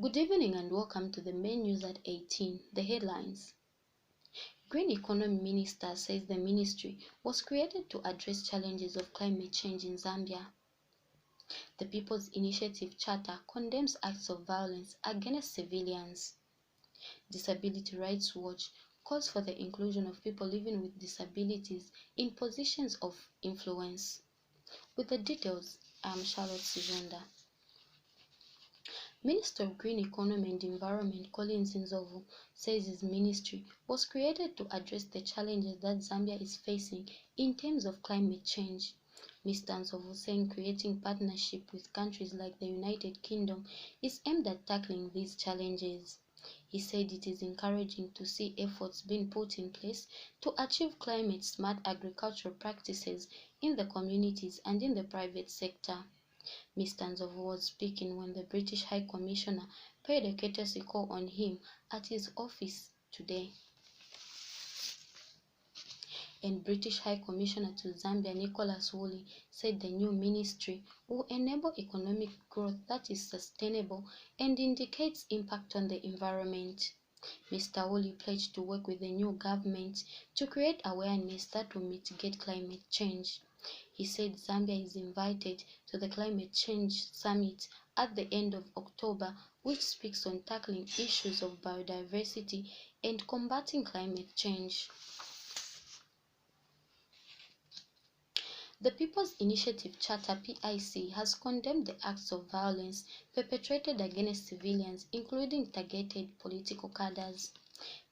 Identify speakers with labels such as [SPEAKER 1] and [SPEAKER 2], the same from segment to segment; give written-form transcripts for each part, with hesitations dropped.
[SPEAKER 1] Good evening and welcome to the main news at 18. The headlines. Green Economy Minister says the ministry was created to address challenges of climate change in Zambia. The People's Initiative Charter condemns acts of violence against civilians. Disability Rights Watch calls for the inclusion of people living with disabilities in positions of influence. With the details, I am Charlotte Sijonda. Minister of Green Economy and Environment Collins Nzovu says his ministry was created to address the challenges that Zambia is facing in terms of climate change. Mr. Nzovu saying creating partnership with countries like the United Kingdom is aimed at tackling these challenges. He said it is encouraging to see efforts being put in place to achieve climate-smart agricultural practices in the communities and in the private sector. Mr. Nzovu was speaking when the British High Commissioner paid a courtesy call on him at his office today. And British High Commissioner to Zambia Nicholas Woolley said the new ministry will enable economic growth that is sustainable and indicates impact on the environment. Mr. Woolley pledged to work with the new government to create awareness that will mitigate climate change. He said Zambia is invited to the Climate Change Summit at the end of October, which speaks on tackling issues of biodiversity and combating climate change. The People's Initiative Charter (PIC) has condemned the acts of violence perpetrated against civilians, including targeted political cadres.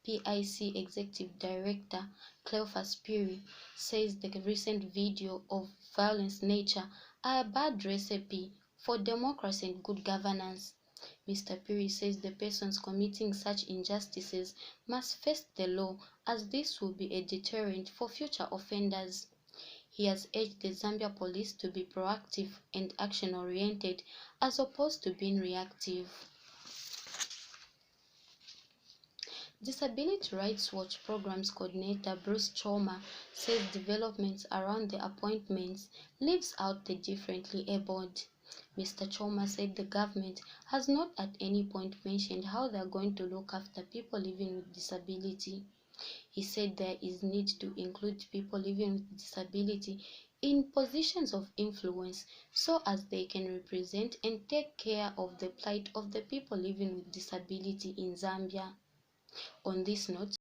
[SPEAKER 1] PIC Executive Director Cleophas Phiri says the recent video of violence nature are a bad recipe for democracy and good governance. Mr. Phiri says the persons committing such injustices must face the law, as this will be a deterrent for future offenders. He has urged the Zambia police to be proactive and action-oriented as opposed to being reactive. Disability Rights Watch Programs Coordinator Bruce Choma says developments around the appointments leaves out the differently abled. Mr. Choma said the government has not at any point mentioned how they are going to look after people living with disability. He said there is need to include people living with disability in positions of influence so as they can represent and take care of the plight of the people living with disability in Zambia. On this note,